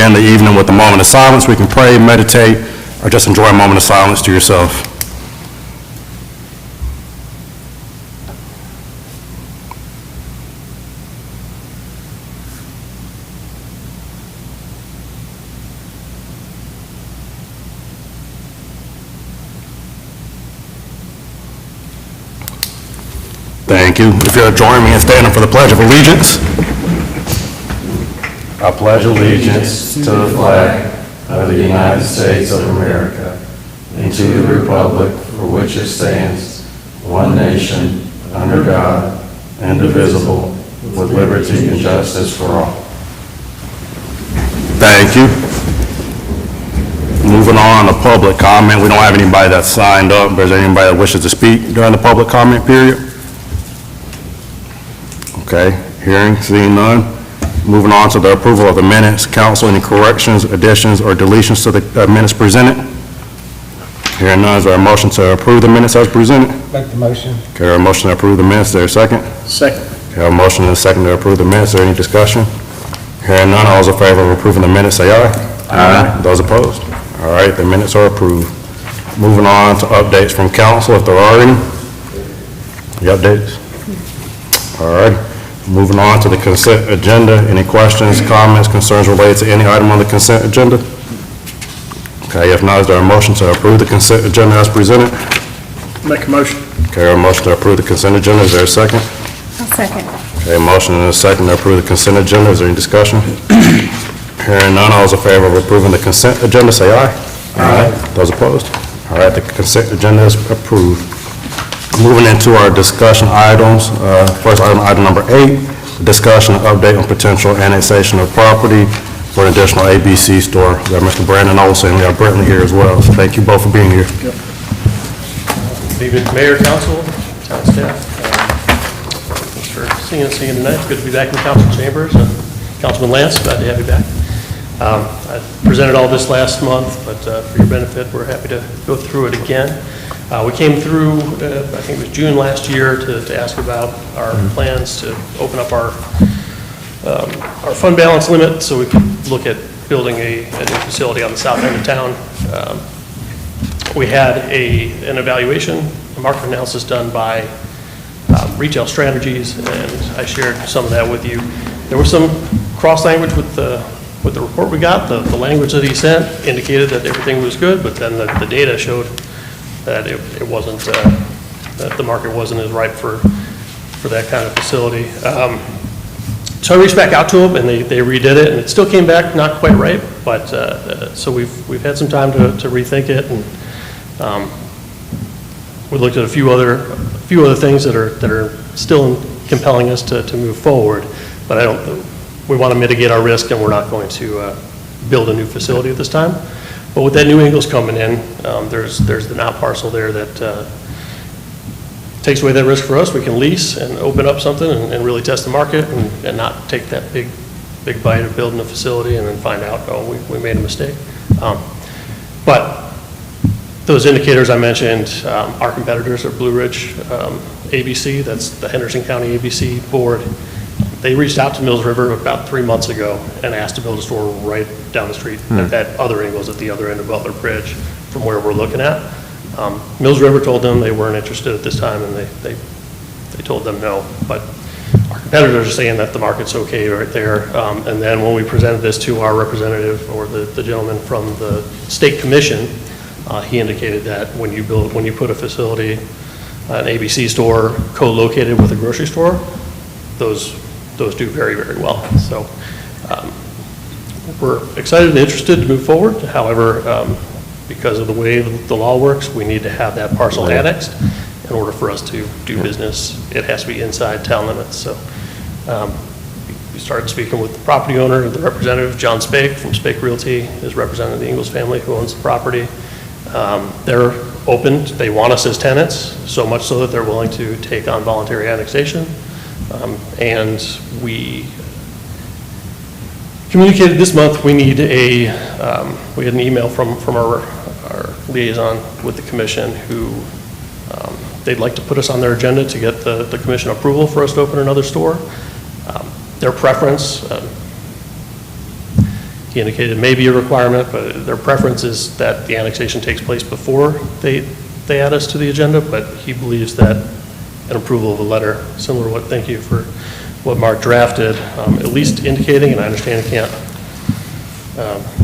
end the evening with a moment of silence. We can pray, meditate, or just enjoy a moment of silence to yourself. Thank you. If you'll join me in standing for the Pledge of Allegiance. I pledge allegiance to the flag of the United States of America and to the republic for which it stands, one nation, under God, indivisible, with liberty and justice for all. Thank you. Moving on to public comment. We don't have anybody that's signed up. Is there anybody that wishes to speak during the public comment period? Okay, hearing, seeing none. Moving on to the approval of the minutes. Council, any corrections, additions, or deletions to the minutes presented? Hearing none, is there a motion to approve the minutes as presented? Make the motion. Okay, there a motion to approve the minutes. Is there a second? Second. Okay, a motion and a second to approve the minutes. Is there any discussion? Hearing none, all those in favor of approving the minutes, say aye. Aye. Those opposed? All right, the minutes are approved. Moving on to updates from council, if there are any. Any updates? All right. Moving on to the consent agenda. Any questions, comments, concerns related to any item on the consent agenda? Okay, if not, is there a motion to approve the consent agenda as presented? Make a motion. Okay, a motion to approve the consent agenda. Is there a second? I'll second. Okay, a motion and a second to approve the consent agenda. Is there any discussion? Hearing none, all those in favor of approving the consent agenda, say aye. Aye. Those opposed? All right, the consent agenda is approved. Moving into our discussion items, first item number 8, discussion and update on potential annexation of property for an additional ABC store. We have Mr. Brandon Olson, we have Brentley here as well, so thank you both for being here. Good evening, Mayor, Council, Town staff. Thanks for seeing us again tonight. It's good to be back in the council chambers. Councilman Lance, glad to have you back. I presented all this last month, but for your benefit, we're happy to go through it again. We came through, I think it was June last year, to ask about our plans to open up our fund balance limit so we could look at building a new facility on the south end of town. We had an evaluation, a market analysis done by Retail Strategies, and I shared some of that with you. There was some cross language with the report we got. The language that he sent indicated that everything was good, but then the data showed that it wasn't, that the market wasn't as ripe for that kind of facility. So I reached back out to them, and they redid it, and it still came back not quite right, but so we've had some time to rethink it, and we looked at a few other things that are still compelling us to move forward, but we want to mitigate our risk, and we're not going to build a new facility at this time. But with that new Ingalls coming in, there's the knot parcel there that takes away that risk for us. We can lease and open up something and really test the market and not take that big bite of building a facility and then find out, oh, we made a mistake. But those indicators I mentioned, our competitors are Blue Ridge ABC, that's the Henderson County ABC board. They reached out to Mills River about 3 months ago and asked to build a store right down the street at that other Ingalls at the other end of Butler Bridge from where we're looking at. Mills River told them they weren't interested at this time, and they told them no. But our competitors are saying that the market's okay right there. And then when we presented this to our representative, or the gentleman from the state commission, he indicated that when you put a facility, an ABC store co-located with a grocery store, those do very, very well. So we're excited and interested to move forward. However, because of the way the law works, we need to have that parcel annexed in order for us to do business. It has to be inside town limits. So we started speaking with the property owner, the representative, John Spake from Spake Realty, is representing the Ingalls family who owns the property. They're open. They want us as tenants, so much so that they're willing to take on voluntary annexation. And we communicated this month we need we had an email from our liaison with the commission who they'd like to put us on their agenda to get the commission approval for us to open another store. Their preference, he he indicated it may be a requirement, but their preference is that the annexation takes place before they add us to the agenda, but he believes that an approval of a letter, similar to what, thank you for what Mark drafted, at least indicating, and I understand it can't,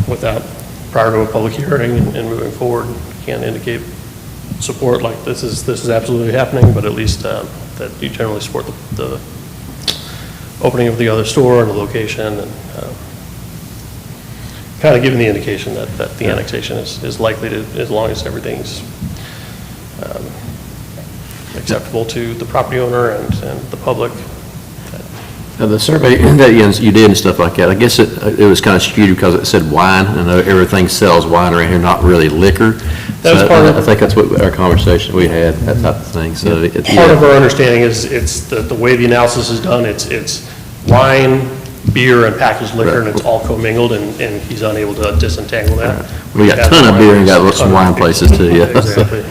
without, prior to a public hearing and moving forward, can't indicate support like this is absolutely happening, but at least that you generally support the opening of the other store and the location, and kind of giving the indication that the annexation is likely to, as long as everything's acceptable to the property owner and the public. Now, the survey that you did and stuff like that, I guess it was kind of skewed because it said wine, and everything sells wine around here, not really liquor. That was So part of- I think that's what our conversation we had, that type of thing, so. Part of our understanding is it's the way the analysis is done, it's wine, beer, and packaged liquor, and it's all commingled, and he's unable to disentangle that. We got a ton of beer and got some wine places too, yeah. Exactly.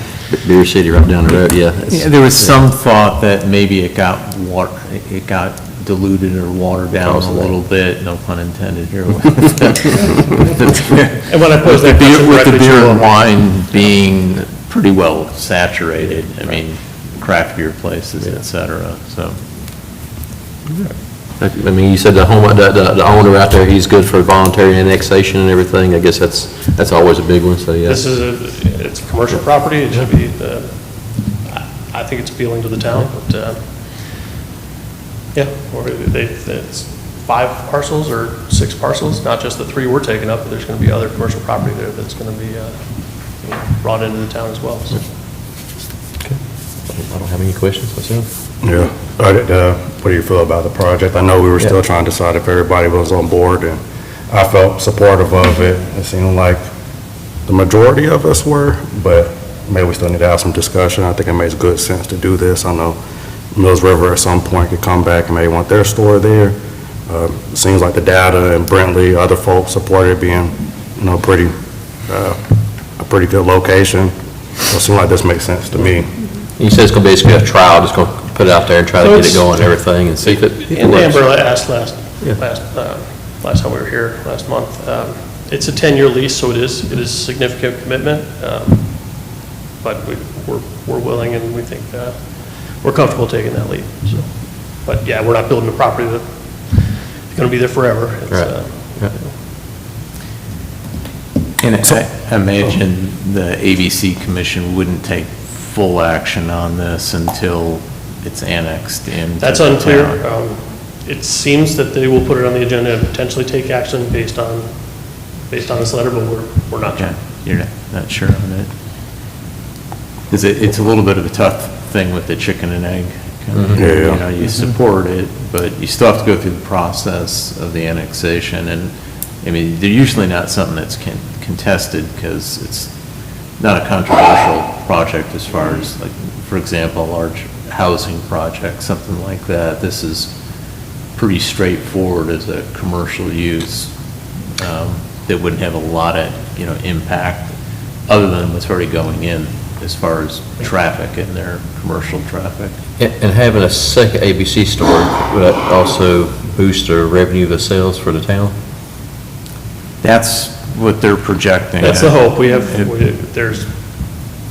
Beer City right down the road, yeah. Yeah, there was some thought that maybe it got diluted or watered down a little bit, no pun intended here. And when I posed that question With the directly to beer and him, wine being pretty well saturated, I mean, craft beer places, et cetera, so. I mean, you said the owner out there, he's good for voluntary annexation and everything, I guess that's always a big one, so yeah. this is it's a commercial property, it should be, I think it's appealing to the town, but, yeah, or it's 5 parcels or 6 parcels, not just the 3 we're taking up, but there's going to be other commercial property there that's going to be brought into the town as well, so. I don't have any questions myself. Yeah. What do you feel about the project? I know we were still trying to decide if everybody was on board, and I felt supportive of it. It seemed like the majority of us were, but maybe we still need to have some discussion. I think it makes good sense to do this. I know Mills River at some point could come back and maybe want their store there. It seems like the data and Brentley, other folks supported it being, a pretty good location. So it seems like this makes sense to me. You said it's gonna be basically a trial, just gonna put it out there and try to get it going and everything and see if it And works. Amber asked last time we were here, last month. It's a 10-year lease, so it is a significant commitment, but we're willing and we think we're comfortable taking that lead. So, but yeah, we're not building a property that's going to be there forever. It's, Right. And I imagine the ABC Commission wouldn't take full action on this until it's annexed in. That's unclear. It seems that they will put it on the agenda and potentially take action based on this letter, but we're not sure. Yeah, you're not sure on it. Because it's a little bit of a tough thing with the chicken and egg. kind of, Yeah. You support it, but you still have to go through the process of the annexation. And, I mean, they're usually not something that's contested because it's not a controversial project as far as, like, for example, a large housing project, something like that. This is pretty straightforward as a commercial use that wouldn't have a lot of, impact other than what's already going in as far as traffic and their commercial traffic. And having a second ABC store, would that also boost the revenue of the sales for the town? That's what they're projecting. That's the hope. There's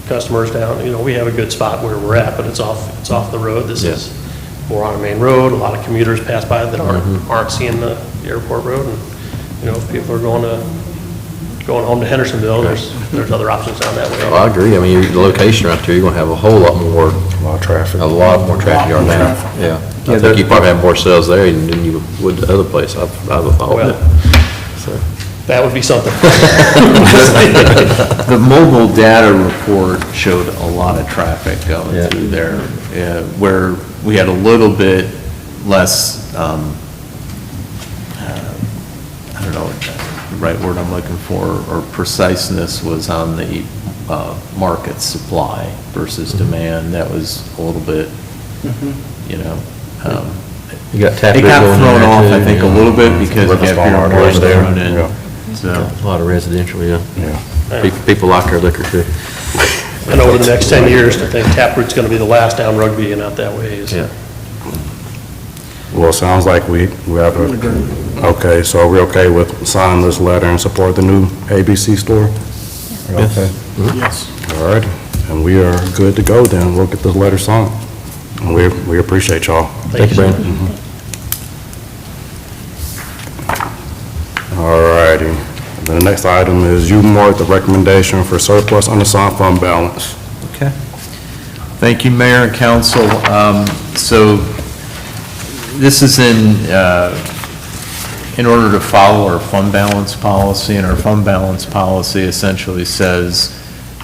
customers down, we have a good spot where we're at, but it's off the road. This is more on a main road. A lot of commuters pass by that aren't seeing the airport road. And, if people are going home to Hendersonville, there's other options down that way. Well, I agree. I mean, the location right there, you're gonna have a whole lot more, A lot of traffic. a lot more traffic you are now. Yeah. I think you probably have more sales there than you would the other place, I've thought. Well, that would be something. The mobile data report showed a lot of traffic going Yeah. through there, where we had a little bit less, I don't know what the right word I'm looking for, or preciseness was on the market supply versus demand. That was a little bit, You got tap. it got thrown off, I think, a little bit because you Where the have Walmart your is there. restaurant and, Yeah. so. A lot of residential, yeah. Yeah. People like their liquor too. And over the next 10 years, I think Taproot's going to be the last down Rugby and out that way. So. Well, sounds like we have a, okay, so are we okay with signing this letter and support the new ABC store? Okay. Yes. All right, and we are good to go then. We'll get this letter signed. And we appreciate y'all. Thank you, sir. All righty. Then the next item is you mark the recommendation for surplus unassigned fund balance. Okay. Thank you, Mayor and Council. So this is in order to follow our fund balance policy, and our fund balance policy essentially says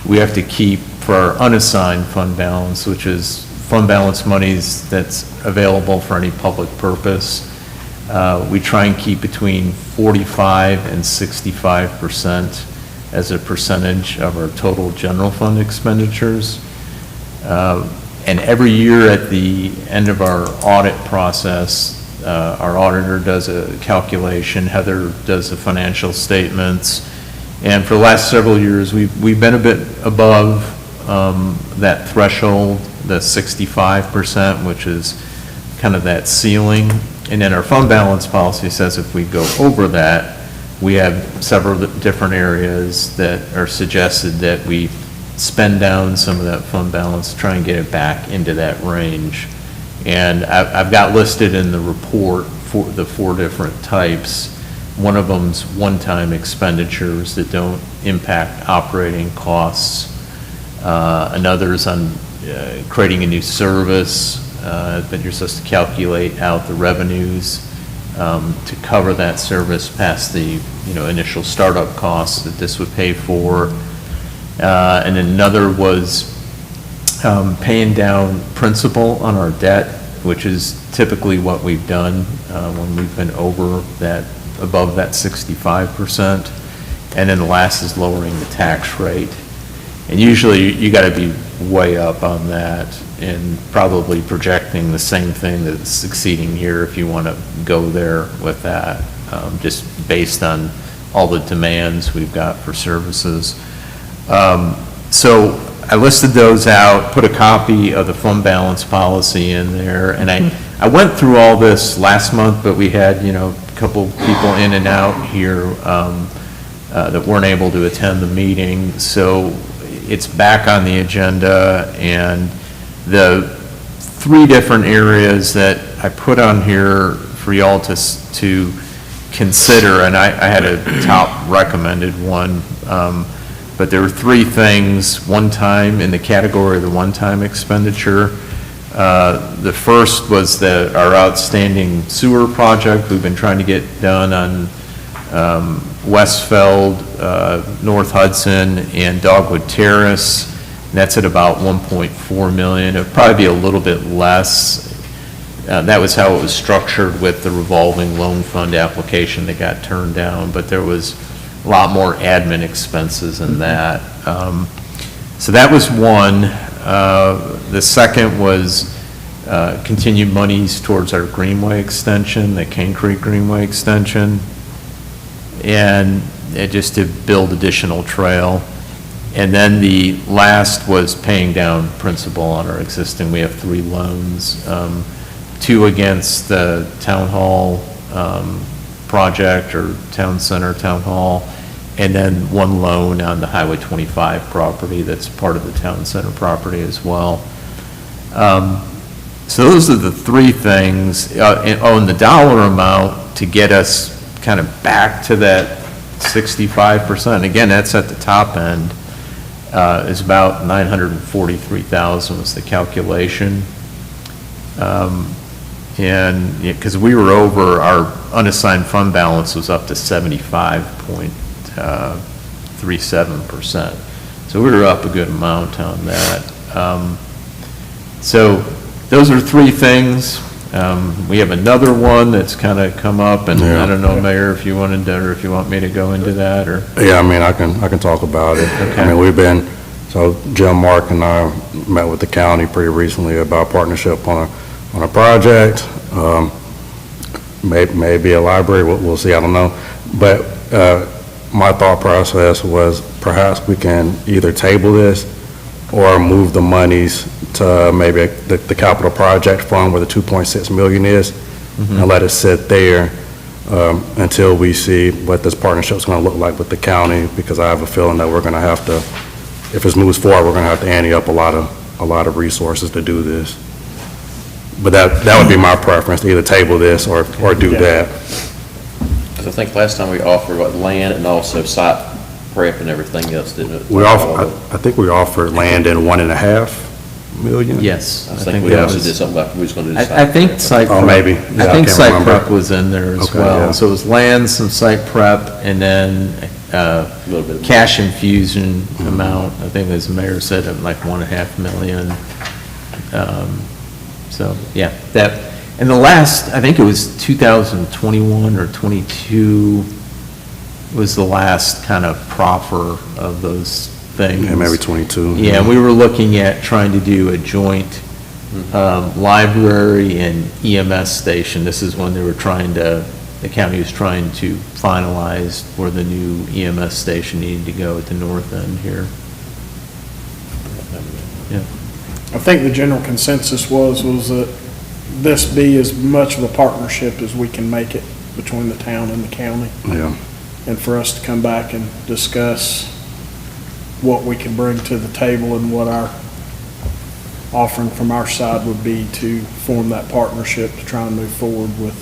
we have to keep for our unassigned fund balance, which is fund balance monies that's available for any public purpose. We try and keep between 45 and 65% as a percentage of our total general fund expenditures. And every year at the end of our audit process, our auditor does a calculation, Heather does the financial statements, and for the last several years, we've been a bit above that threshold, the 65%, which is kind of that ceiling. And then our fund balance policy says if we go over that, we have several different areas that are suggested that we spend down some of that fund balance, try and get it back into that range. And I've got listed in the report for the 4 different types. One of them's one-time expenditures that don't impact operating costs. Another's on creating a new service, but you're supposed to calculate out the revenues to cover that service past the initial startup costs that this would pay for. And another was paying down principal on our debt, which is typically what we've done when we've been over that, above that 65%. And then the last is lowering the tax rate. And usually you got to be way up on that and probably projecting the same thing that's succeeding here if you want to go there with that, just based on all the demands we've got for services. So I listed those out, put a copy of the fund balance policy in there, and I went through all this last month, but we had, a couple people in and out here that weren't able to attend the meeting, so it's back on the agenda, and the 3 different areas that I put on here for y'all to consider, and I had a top recommended one, but there were 3 things, one time in the category of the one-time expenditure. The first was our outstanding sewer project we've been trying to get done on Westfeld, North Hudson, and Dogwood Terrace. And that's at about 1.4 million. It'll probably be a little bit less. That was how it was structured with the revolving loan fund application that got turned down, but there was a lot more admin expenses in that. So that was one. The second was continued monies towards our Greenway extension, the Cane Creek Greenway extension, and just to build additional trail. And then the last was paying down principal on our existing. We have 3 loans, 2 against the town hall project or town center, town hall, and then 1 loan on the Highway 25 property that's part of the town center property as well. So those are the 3 things. And the dollar amount to get us kind of back to that 65%. Again, that's at the top end. Is about 943,000 was the calculation. And because we were over, our unassigned fund balance was up to 75.37%. So we were up a good amount on that. So those are 3 things. We have another one that's kind of come up, and I don't know, Mayor, if you wanted to, or if you want me to go into that, or? Yeah, I mean, I can talk about it. Okay. I mean, so Jim, Mark, and I met with the county pretty recently about partnership on a project, maybe a library, we'll see, I don't know. But my thought process was perhaps we can either table this or move the monies to maybe the capital project fund where the 2.6 million is, and let it sit there until we see what this partnership's going to look like with the county, because I have a feeling that we're going to have to, if this moves forward, we're going to have to ante up a lot of resources to do this. But that would be my preference, to either table this or do that. 'Cause I think last time we offered what, land and also site prep and everything else, didn't it? I think we offered land in 1.5 million? Yes. I think we that also was- did something like, we was gonna do I site think prep. site Oh, prep. maybe. Yeah, I I think can't site remember. prep was in there as Okay, well. yeah. So it was land, some site prep, and then A little bit. cash infusion amount. I think as the mayor said, like 1.5 million. So, yeah, that, and the last, I think it was 2021 or 22 was the last kind of proffer of those things. Yeah, maybe 22. Yeah, we were looking at trying to do a joint library and EMS station. This is when they were trying to, the county was trying to finalize where the new EMS station needed to go at the north end here. Yeah. I think the general consensus was that this be as much of a partnership as we can make it between the town and the county, Yeah, and for us to come back and discuss what we can bring to the table and what our offering from our side would be to form that partnership to try and move forward with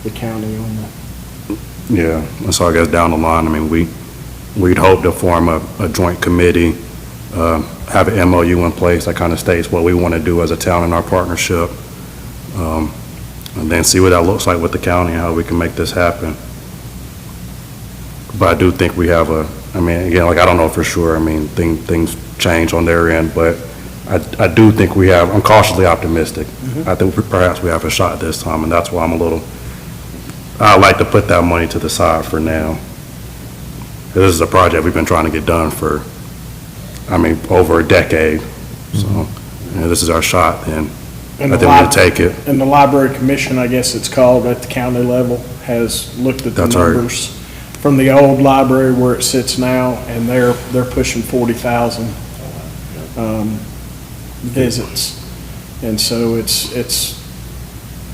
the county on that. yeah. And so I guess down the line, I mean, we'd hope to form a joint committee, have an MOU in place that kind of states what we want to do as a town in our partnership, and then see what that looks like with the county and how we can make this happen. But I do think we have I mean, again, like, I don't know for sure, I mean, things change on their end, but I do think I'm cautiously optimistic. I think perhaps we have a shot this time, and that's why I like to put that money to the side for now. This is a project we've been trying to get done for, I mean, over a decade, so, you know, this is our shot, and And I the think we lib- take it. And the library commission, I guess it's called, at the county level, has looked at the That's right. numbers from the old library where it sits now, and they're pushing 40,000 visits. And so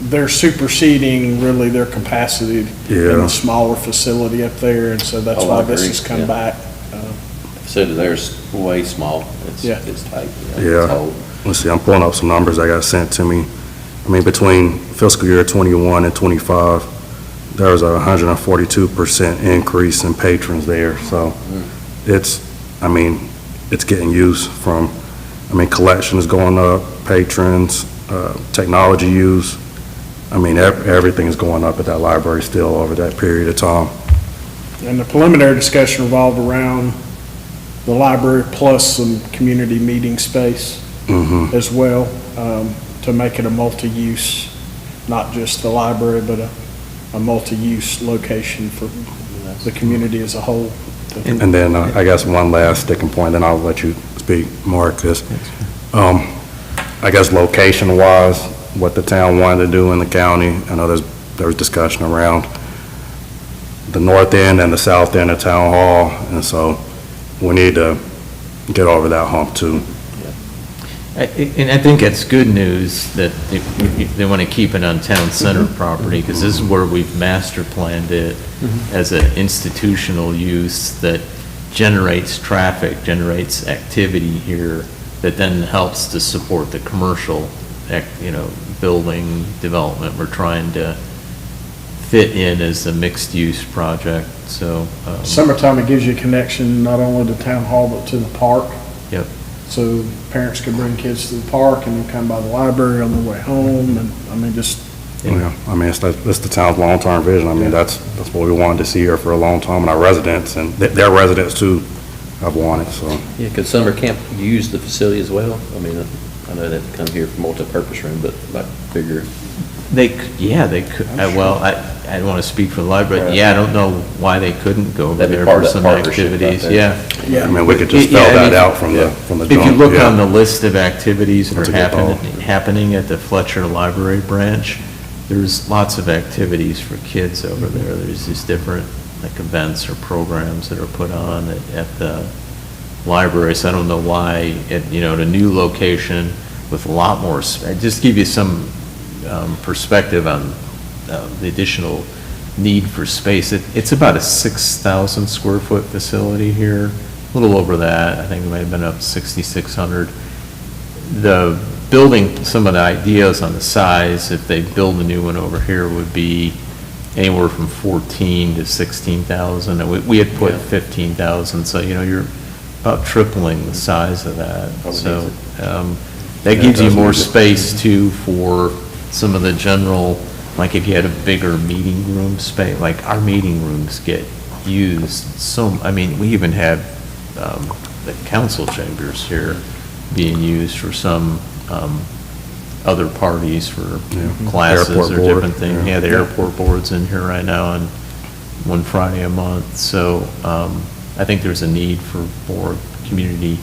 they're superseding really their capacity in Yeah. the smaller facility up there, and so that's Oh, I why this agree, has come yeah. back. Facility there's way small. Yeah. It's tight. You know, it's Yeah. old. Let's see, I'm pulling up some numbers that got sent to me. I mean, between fiscal year '21 and '25, there was a 142% increase in patrons there, so I mean, it's getting use from, collection is going up, patrons, technology use. I mean, everything is going up at that library still over that period of time. And the preliminary discussion revolved around the library plus some community meeting space as well, to make it a multi-use, not just the library, but a multi-use location for the community as a whole. And then, I guess one last sticking point, then I'll let you speak, Mark, is, I guess location-wise, what the town wanted to do in the county, I know there was discussion around the north end and the south end of town hall, and so we need to get over that hump too. And I think it's good news that they want to keep it on town center property, because this is where we've master planned it as an institutional use that generates traffic, generates activity here, that then helps to support the commercial, building development we're trying to fit in as a mixed-use project, so. Summertime, it gives you a connection not only to town hall, but to the park. Yep. So parents can bring kids to the park and then come by the library on their way home, and, just, Yeah, it's the town's long-term vision, that's what we wanted to see here for a long time, and our residents, and their residents too, have wanted, so. Yeah, could summer camp use the facility as well? I mean, I know they've come here for multi-purpose room, but I figure, They could, well, I don't want to speak for the library, Right. yeah, I don't know why they couldn't go over That'd be there part for of that some partnership right activities, there. yeah. We could just Yeah, spell I that mean, out from the If you jump, look yeah. on the list of activities that That's are a good happening at the Fletcher Library branch, there's lots of activities for kids over there. There's these different, like, events or programs that are put on at the library, so I don't know why, at a new location with a lot more, just give you some perspective on the additional need for space, it's about a 6,000 square foot facility here, a little over that. I think it might have been up 6,600. The building, some of the ideas on the size, if they build a new one over here, would be anywhere from 14 to 16,000. And we had put 15,000, so, you're about tripling the size of that. So that gives you more space too for some of the general, like if you had a bigger meeting room space, like our meeting rooms get used we even had the council chambers here being used for some other parties for classes Airport or board, different things. yeah. Yeah, the airport board's in here right now on one Friday a month. So I think there's a need for more community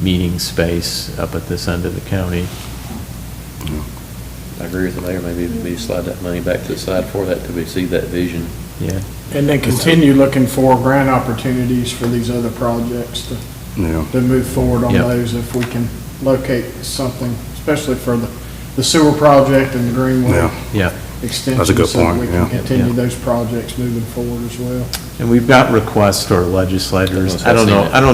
meeting space up at this end of the county. I agree with the mayor, maybe slide that money back to the side for that, to see that vision. Yeah. And then continue looking for grant opportunities for these other projects Yeah. to move forward on Yep. those if we can locate something, especially for the sewer project and the Greenway Yeah. Yeah. extension. That's a good so that point, we yeah. can continue Yeah. those projects moving forward as well. And we've got requests to our legislators. I don't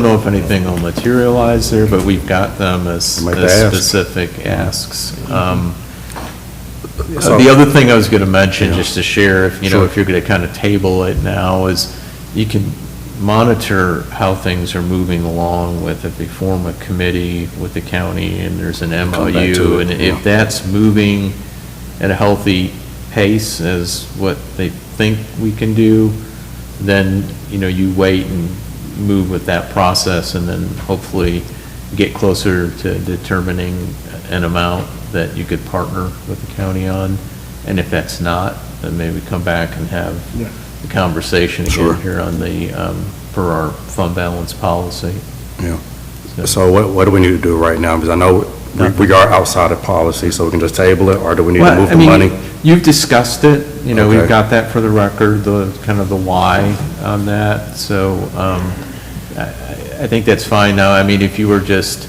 know if anything will materialize there, but we've got them as Might ask. specific asks. The other thing I was going to mention, just to share, if Sure. if you're going to kind of table it now, is you can monitor how things are moving along with, if they form a committee with the county and there's an Come back to MOU, it, and yeah. if that's moving at a healthy pace as what they think we can do, then, you wait and move with that process and then hopefully get closer to determining an amount that you could partner with the county on. And if that's not, then maybe come back and have Yeah. the conversation Sure. again here on the, for our fund balance policy. Yeah. So what do we need to do right now? Because I know we are outside of policy, so we can just table it, or do we need to Well, move I the mean, money? You've discussed it, we've Okay. got that for the record, the kind of the why on that, so, I think that's fine now. I mean, if you were just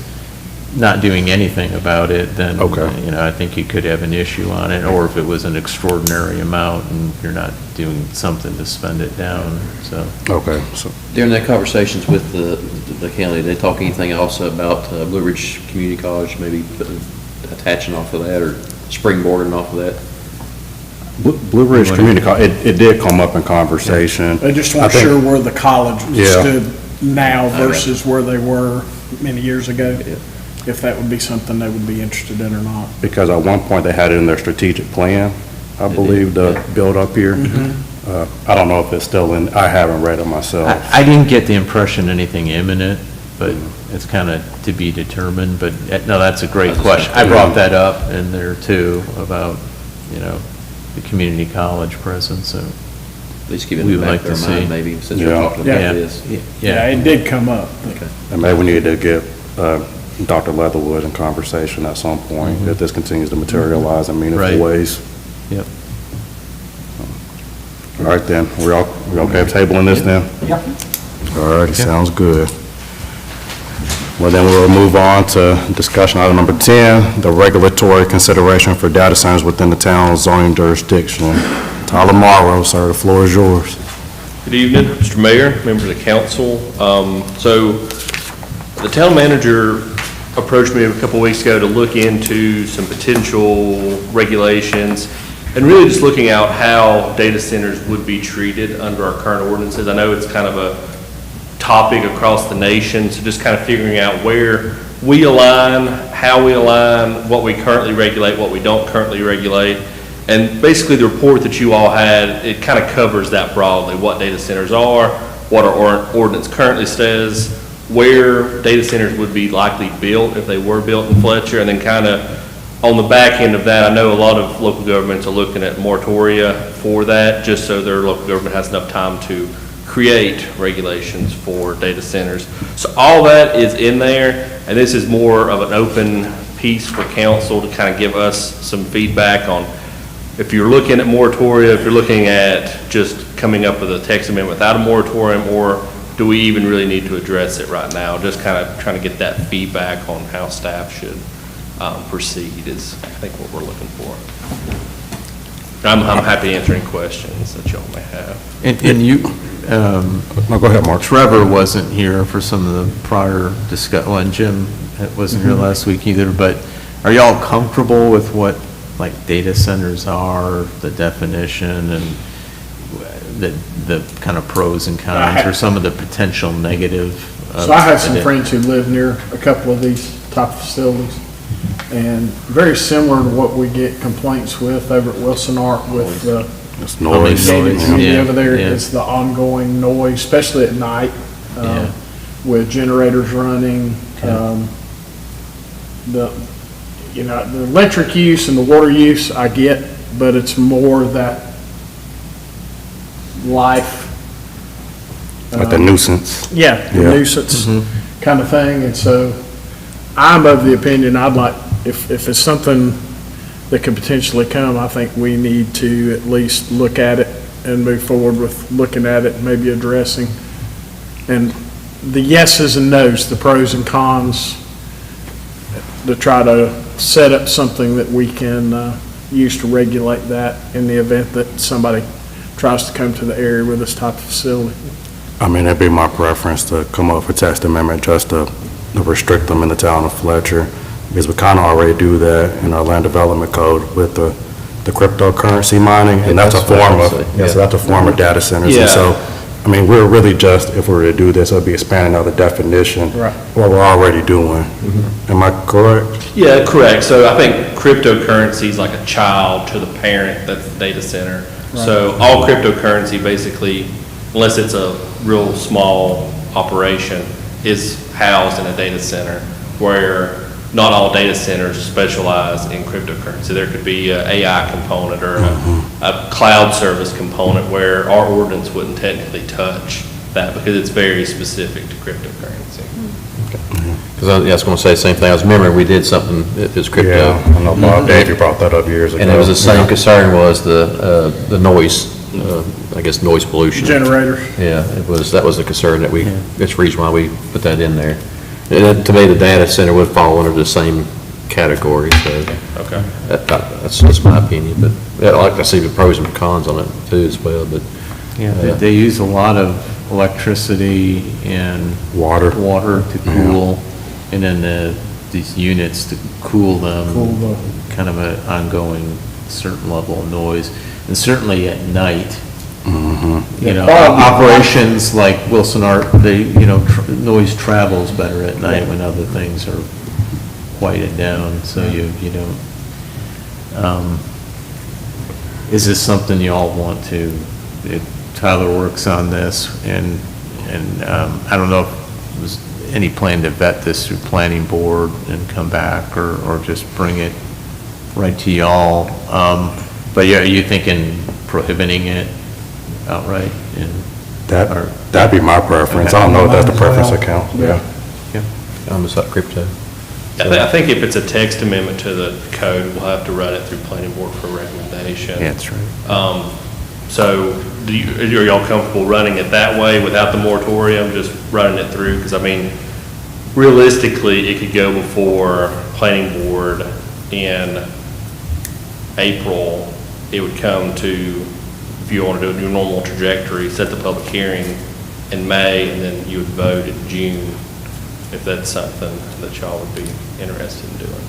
not doing anything about it, then, Okay. I think you could have an issue on it, or if it was an extraordinary amount and you're not doing something to spend it down, so. Okay, so, During their conversations with the county, they talk anything also about Blue Ridge Community College, maybe attaching off of that or springboarding off of that? Blue Ridge Community College, it did come up in conversation. They just I weren't think- sure where the college Yeah. stood now versus where they were many years ago. Yeah. If that would be something they would be interested in or not. Because at one point, they had it in their strategic plan, I believe, to build up here. I don't know if it's still in, I haven't read it myself. I didn't get the impression anything imminent, but it's kind of to be determined, but, no, that's a great question. I brought that up in there too, about, the community college presence, so, At least give it We in the would back like of to their mind, see. maybe, since Yeah. you're talking Yeah. about this. Yeah, it did come up. Okay. And maybe we need to get Dr. Leatherwood in conversation at some point, if this continues to materialize in meaningful Right. ways. Yep. All right, then, we okay with tabling this then? Yep. All righty, sounds good. Well, then we'll move on to discussion item number 10, the regulatory consideration for data centers within the town's zoning jurisdiction. Tyler Morrow, sir, the floor is yours. Good evening, Mr. Mayor, members of council. So the town manager approached me a couple weeks ago to look into some potential regulations and really just looking out how data centers would be treated under our current ordinances. I know it's kind of a topic across the nation, so just kind of figuring out where we align, how we align, what we currently regulate, what we don't currently regulate. And basically, the report that you all had, it kind of covers that broadly, what data centers are, what our ordinance currently says, where data centers would be likely built if they were built in Fletcher, and then kind of on the back end of that, I know a lot of local governments are looking at moratoria for that, just so their local government has enough time to create regulations for data centers. So all that is in there, and this is more of an open piece for council to kind of give us some feedback on if you're looking at moratoria, if you're looking at just coming up with a text amendment without a moratorium, or do we even really need to address it right now? Just kind of trying to get that feedback on how staff should proceed is, I think, what we're looking for. I'm happy to answer any questions that y'all may have. And you, No, go ahead, Mark. Trevor wasn't here for some of the prior well, and Jim wasn't here last week either, but are y'all comfortable with what, like, data centers are, the definition, and the kind of pros and cons, or some of the potential negative? So I have some friends who live near a couple of these type of facilities, and very similar to what we get complaints with over at Wilson Art with the It's noise. gated noise, community yeah, over there. yeah. It's the ongoing noise, especially at night, Yeah. with generators running. The electric use and the water use I get, but it's more that life. Like the nuisance. Yeah, the Yeah. nuisance kind of thing, and so I'm of the opinion, I'd like, if it's something that could potentially come, I think we need to at least look at it and move forward with looking at it, maybe addressing. And the yeses and nos, the pros and cons, to try to set up something that we can use to regulate that in the event that somebody tries to come to the area with this type of facility. I mean, that'd be my preference to come up with a text amendment just to restrict them in the town of Fletcher, because we kind of already do that in our land development code with the cryptocurrency mining, and that's a That's what I form would of, say, yeah, so that's a form of data centers. Yeah. And so, I mean, we're really just, if we were to do this, it would be expanding out the definition. Right. What we're already doing. Am I correct? Yeah, correct. So I think cryptocurrency is like a child to the parent, that's the data center. So all cryptocurrency basically, unless it's a real small operation, is housed in a data center, where not all data centers specialize in cryptocurrency. There could be an AI component or a cloud service component where our ordinance wouldn't technically touch that because it's very specific to cryptocurrency. Because I was going to say the same thing. I was remembering we did something that was crypto. Yeah, I know Bob Davey brought that up years ago. And it was the same concern was the noise, I guess noise pollution. Generators. Yeah, that was the concern that that's the reason why we put that in there. And to me, the data center would fall under the same category, so Okay. that's just my opinion, but I'd like to see the pros and cons on it too as well, but. Yeah, they use a lot of electricity and Water. to cool, and then these units to cool them. Cool the- Kind of an ongoing certain level of noise, and certainly at night. You know, operations like Wilson Art, noise travels better at night when other things are quieted down, so you don't. Is this something you all want to, Tyler works on this, and I don't know if there's any plan to vet this through planning board and come back, or just bring it right to y'all. But yeah, are you thinking prohibiting it outright? That'd be my preference. I don't know if that's the preference of council. Yeah. Almost like crypto. I think if it's a text amendment to the code, we'll have to run it through planning board for recommendation. Yeah, that's right. So are y'all comfortable running it that way without the moratorium, just running it through? Because I mean, realistically, it could go before planning board in April. It would come to, if you want to do your normal trajectory, set the public hearing in May, and then you would vote in June, if that's something that y'all would be interested in doing.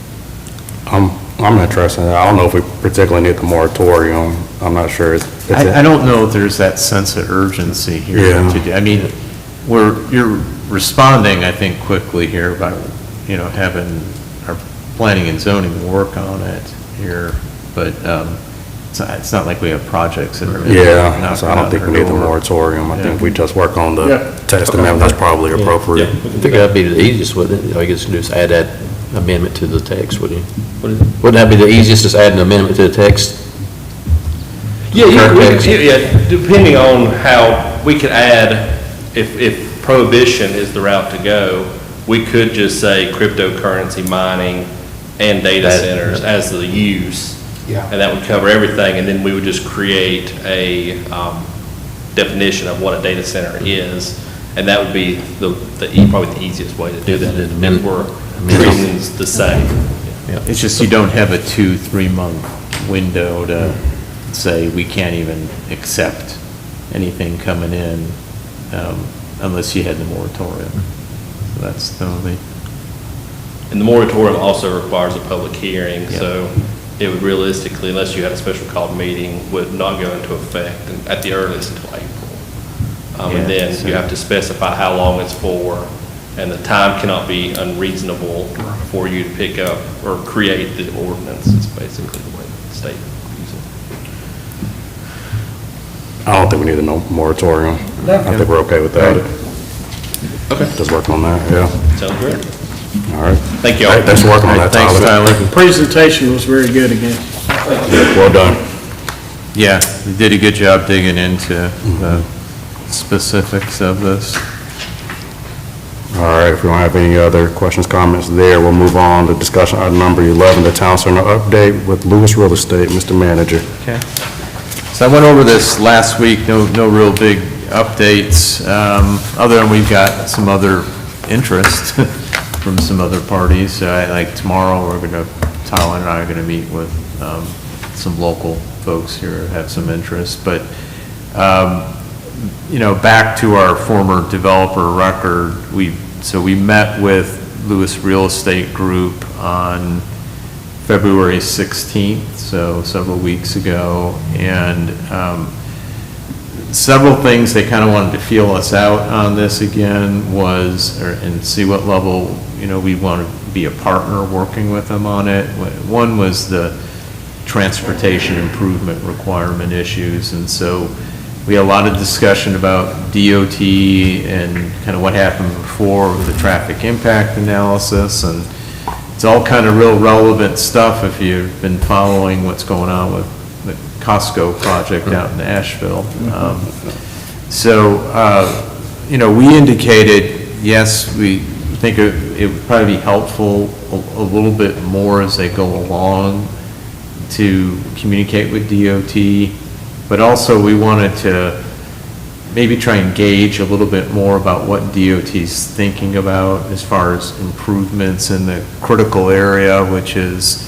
I'm interested. I don't know if we particularly need the moratorium. I'm not sure. I don't know if there's that sense of urgency here. Yeah. I mean, you're responding, I think, quickly here by, having our planning and zoning work on it here, but it's not like we have projects that are. Yeah, so I don't think we need the moratorium. I think if we just work on the Yeah. text amendment, that's probably appropriate. I think that'd be the easiest, wouldn't it? I guess just add that amendment to the text, wouldn't you? Wouldn't that be the easiest, just add an amendment to the text? Yeah, Current text? depending on how, we could add, if prohibition is the route to go, we could just say cryptocurrency mining and data centers as the use. Yeah. And that would cover everything, and then we would just create a definition of what a data center is, and that would be probably the easiest way to do that. If we're treating these the same. It's just you don't have a 2-3 month window to say, we can't even accept anything coming in unless you had the moratorium. So that's the only, And the moratorium also requires a public hearing, Yeah. so it would realistically, unless you had a special called meeting, would not go into effect at the earliest until April. And Yeah, then so- you have to specify how long it's for, and the time cannot be unreasonable for you to pick up or create the ordinance. It's basically the way the state uses it. I don't think we need a moratorium. I think we're okay with that. Okay. Just work on that, yeah. Sounds great. All right. Thank you All all. right, thanks for working on that, Thanks, Tyler. Tyler. Presentation was very good again. Yeah, well done. Yeah, you did a good job digging into the specifics of this. All right, if we don't have any other questions, comments there, we'll move on to discussion item number 11, the Town Center update with Lewis Real Estate. Mr. Manager. Okay. So I went over this last week, no real big updates, other than we've got some other interest from some other parties. So like tomorrow, Tyler and I are going to meet with some local folks here who have some interest. But, back to our former developer record, we met with Lewis Real Estate Group on February 16th, so several weeks ago, and several things they kind of wanted to feel us out on this again and see what level, we want to be a partner working with them on it. One was the transportation improvement requirement issues, and so we had a lot of discussion about DOT and kind of what happened before with the traffic impact analysis, and it's all kind of real relevant stuff if you've been following what's going on with the Costco project out in Asheville. We indicated, yes, we think it would probably be helpful a little bit more as they go along to communicate with DOT, but also we wanted to maybe try and gauge a little bit more about what DOT's thinking about as far as improvements in the critical area, which is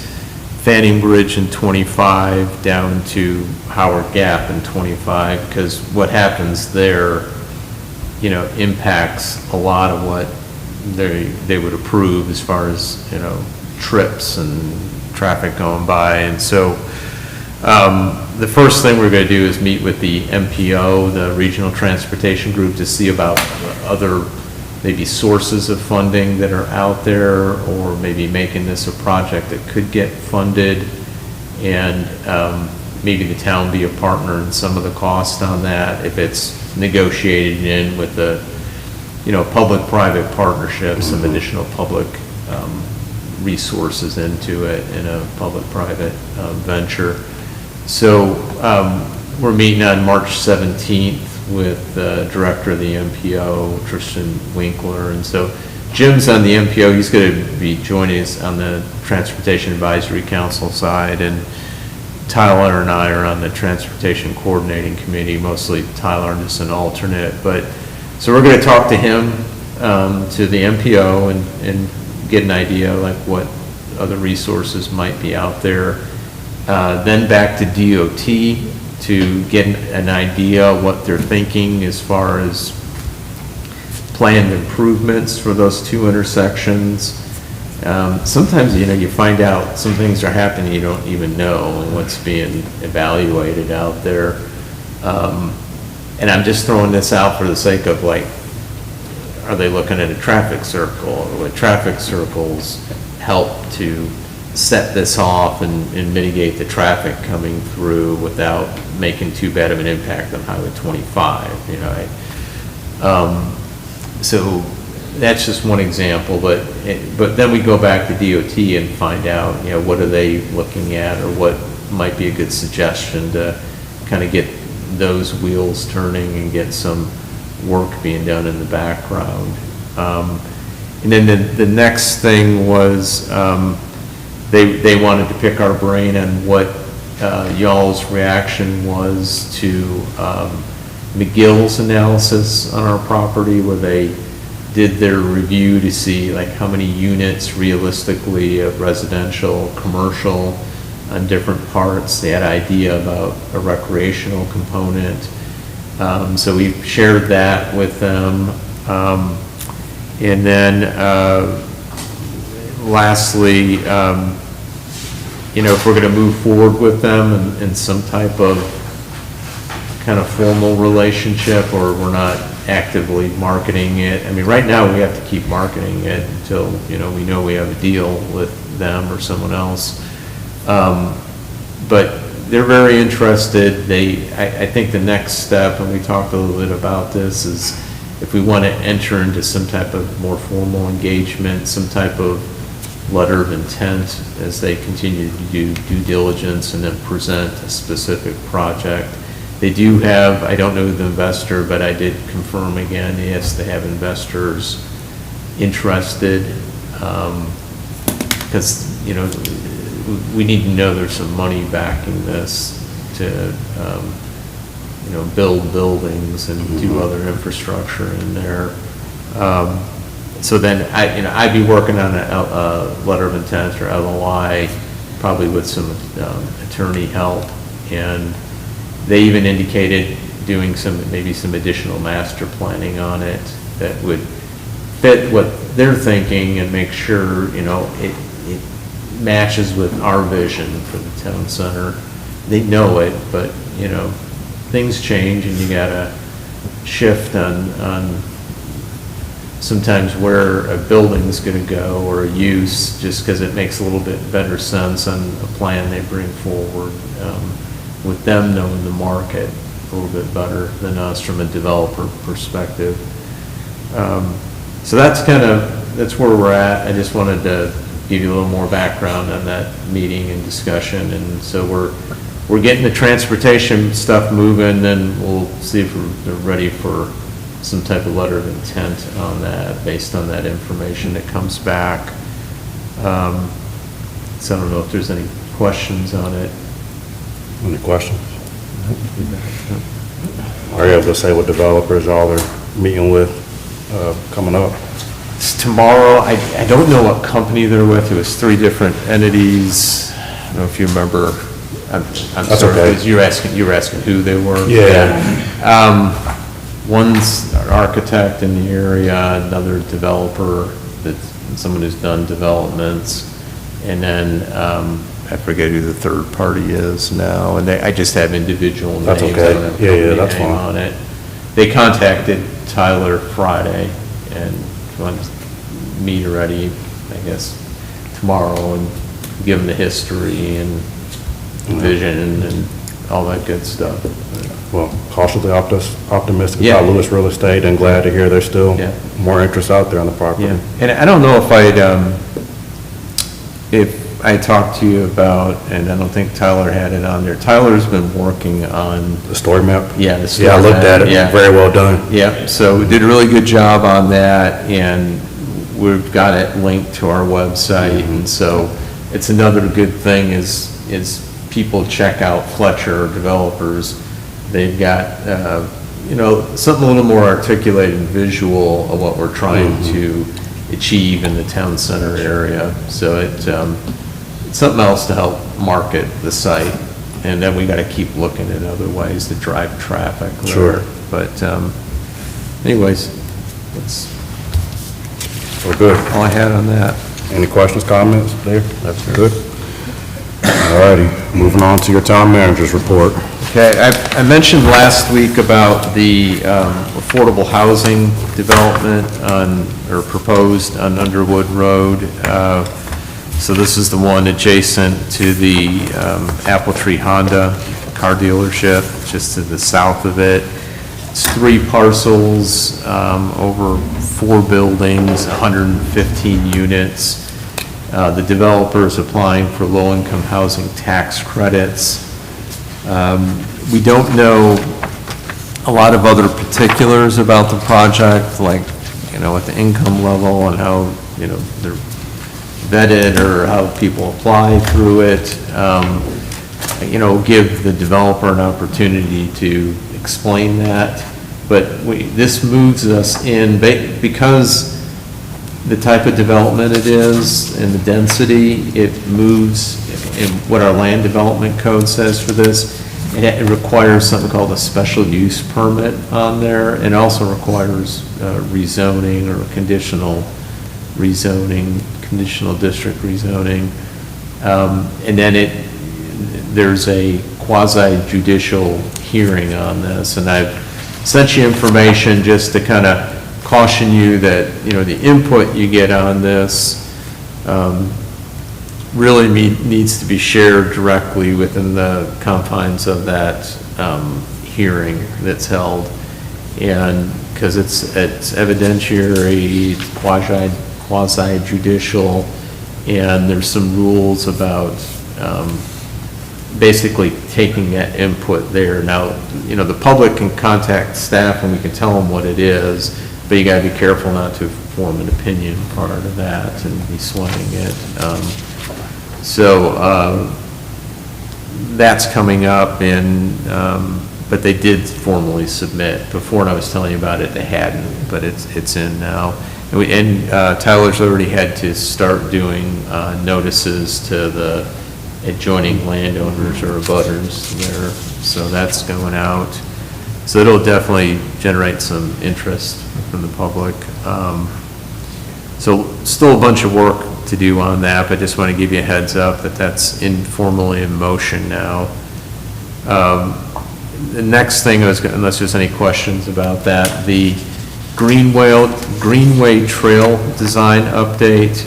Fanning Bridge in 25 down to Howard Gap in 25, because what happens there, impacts a lot of what they would approve as far as, trips and traffic going by. And so the first thing we're going to do is meet with the MPO, the Regional Transportation Group, to see about other maybe sources of funding that are out there, or maybe making this a project that could get funded, and maybe the town be a partner in some of the cost on that if it's negotiated in with the, public-private partnership, some additional public resources into it in a public-private venture. So we're meeting on March 17th with the director of the MPO, Tristan Winkler. And so Jim's on the MPO. He's going to be joining us on the Transportation Advisory Council side. And Tyler and I are on the Transportation Coordinating Committee, mostly Tyler and just an alternate. So we're going to talk to him, to the MPO, and get an idea like what other resources might be out there. Then back to DOT to get an idea what they're thinking as far as planned improvements for those two intersections. Sometimes, you find out some things are happening you don't even know what's being evaluated out there. And I'm just throwing this out for the sake of are they looking at a traffic circle? Or would traffic circles help to set this off and mitigate the traffic coming through without making too bad of an impact on Highway 25, So that's just one example, but then we go back to DOT and find out, what are they looking at, or what might be a good suggestion to kind of get those wheels turning and get some work being done in the background. And then the next thing was, they wanted to pick our brain on what y'all's reaction was to McGill's analysis on our property, where they did their review to see like how many units realistically of residential, commercial on different parts. They had an idea about a recreational component. So we shared that with them. And then lastly, if we're going to move forward with them in some type of kind of formal relationship, or we're not actively marketing it. I mean, right now, we have to keep marketing it until, we know we have a deal with them or someone else. But they're very interested. I think the next step, and we talked a little bit about this, is if we want to enter into some type of more formal engagement, some type of letter of intent as they continue to do due diligence and then present a specific project. They do have, I don't know the investor, but I did confirm again, yes, they have investors interested, because, we need to know there's some money backing this to, build buildings and do other infrastructure in there. So then I'd be working on a letter of intent or LOI, probably with some attorney help. And they even indicated doing maybe some additional master planning on it that would fit what they're thinking and make sure, it matches with our vision for the town center. They know it, but, things change and you gotta shift on sometimes where a building's gonna go or a use, just because it makes a little bit better sense on a plan they bring forward, with them knowing the market a little bit better than us from a developer perspective. So that's where we're at. I just wanted to give you a little more background on that meeting and discussion, and so we're getting the transportation stuff moving, and we'll see if they're ready for some type of letter of intent on that, based on that information that comes back. So I don't know if there's any questions on it. Any questions? Are you able to say what developers y'all are meeting with coming up? It's tomorrow. I don't know what company they're with. It was 3 different entities. I don't know if you remember. I'm That's sorry, okay. because you were asking who they were. Yeah. One's an architect in the area, another developer, that's someone who's done developments, and then I forget who the third party is now, and I just have individual names. That's okay. I don't have a Yeah, company that's name fine. on it. They contacted Tyler Friday and wanted to meet already, I guess, tomorrow, and give them the history and vision and all that good stuff. Well, cautiously optimistic Yeah. about Lewis Real Estate, and glad to hear there's still Yeah. more interest out there on the property. Yeah, and I don't know if I talked to you about, and I don't think Tyler had it on there, Tyler's been working on, The story map? yeah, the Yeah, I story looked at map, it, yeah. very well done. Yeah, so we did a really good job on that, and we've got it linked to our website, and so it's another good thing is people check out Fletcher Developers. They've got, something a little more articulated and visual of what we're trying to achieve in the town center area. So it's something else to help market the site. And then we got to keep looking at other ways to drive traffic there. Sure. But anyways, that's We're good. all I had on that. Any questions, comments there? That's good. All righty, moving on to your town manager's report. Okay, I mentioned last week about the affordable housing development or proposed on Underwood Road. So this is the one adjacent to the Apple Tree Honda car dealership, just to the south of it. It's 3 parcels, over 4 buildings, 115 units. The developer is applying for low-income housing tax credits. We don't know a lot of other particulars about the project, like, at the income level and how, they're vetted or how people apply through it. Give the developer an opportunity to explain that. But this moves us in, because the type of development it is and the density, it moves in what our land development code says for this. It requires something called a special use permit on there, and also requires rezoning or conditional rezoning, conditional district rezoning. And then there's a quasi judicial hearing on this, and I've sent you information just to kind of caution you that, the input you get on this really needs to be shared directly within the confines of that hearing that's held. And because it's evidentiary, it's quasi judicial, and there's some rules about basically taking that input there. Now, the public can contact staff and we can tell them what it is, but you gotta be careful not to form an opinion part of that and be swaying it. So that's coming up, but they did formally submit. Before, when I was telling you about it, they hadn't, but it's in now. And Tyler's already had to start doing notices to the adjoining landowners or abutters there, so that's going out. So it'll definitely generate some interest from the public. So still a bunch of work to do on that, but just want to give you a heads up that that's informally in motion now. The next thing was, unless there's any questions about that, the Greenway Trail design update.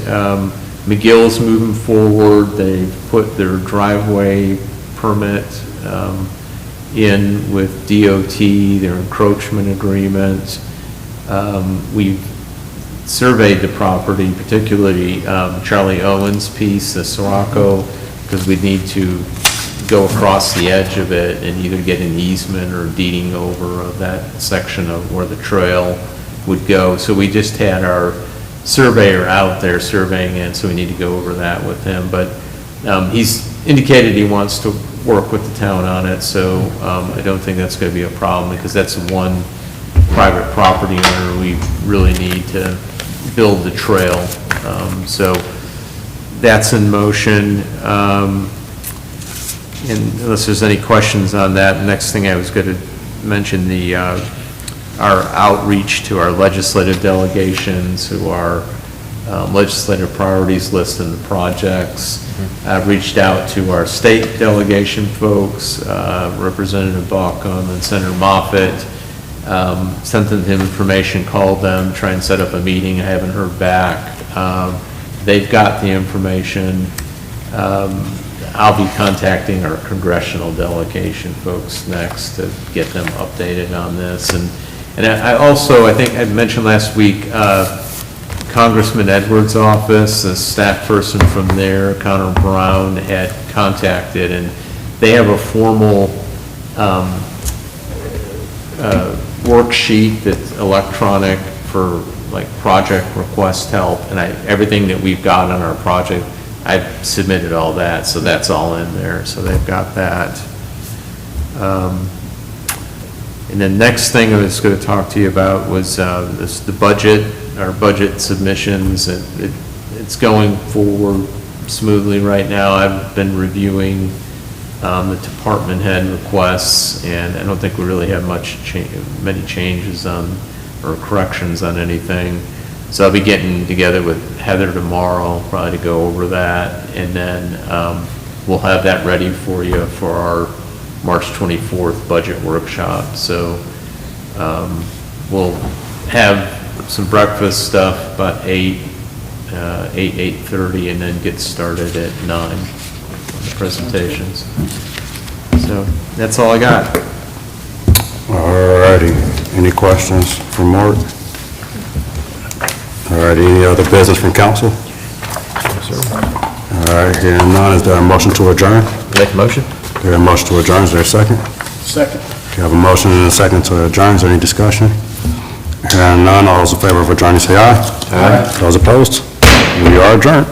McGill's moving forward. They put their driveway permit in with DOT, their encroachment agreement. We've surveyed the property, particularly Charlie Owens' piece, the Sirocco, because we need to go across the edge of it and either get an easement or deeding over of that section of where the trail would go. So we just had our surveyor out there surveying it, so we need to go over that with him. But he's indicated he wants to work with the town on it, so I don't think that's going to be a problem, because that's one private property owner we really need to build the trail. So that's in motion. And unless there's any questions on that, the next thing I was going to mention, our outreach to our legislative delegations who are legislative priorities list in the projects. I've reached out to our state delegation folks, Representative Balcom and Senator Moffitt, sent them the information, called them, try and set up a meeting. I haven't heard back. They've got the information. I'll be contacting our congressional delegation folks next to get them updated on this. And I also, I think I mentioned last week, Congressman Edwards' office, a staff person from there, Connor Brown, had contacted, and they have a formal worksheet that's electronic for like project request help, and everything that we've got on our project, I've submitted all that, so that's all in there, so they've got that. And the next thing I was going to talk to you about was the budget, our budget submissions. It's going forward smoothly right now. I've been reviewing the department head requests, and I don't think we really have many changes on, or corrections on anything. So I'll be getting together with Heather tomorrow, probably to go over that, and then we'll have that ready for you for our March 24th budget workshop. So we'll have some breakfast stuff about 8:30, and then get started at 9 on the presentations. So that's all I got. All righty. Any questions for Mark? All right, any other business from council? All right, hearing none, is there a motion to adjourn? Make a motion? There a motion to adjourn, is there a second? Second. You have a motion and a second to adjourn, is there any discussion? Hearing none, all those in favor of adjourning say aye. Aye. Those opposed? We are adjourned.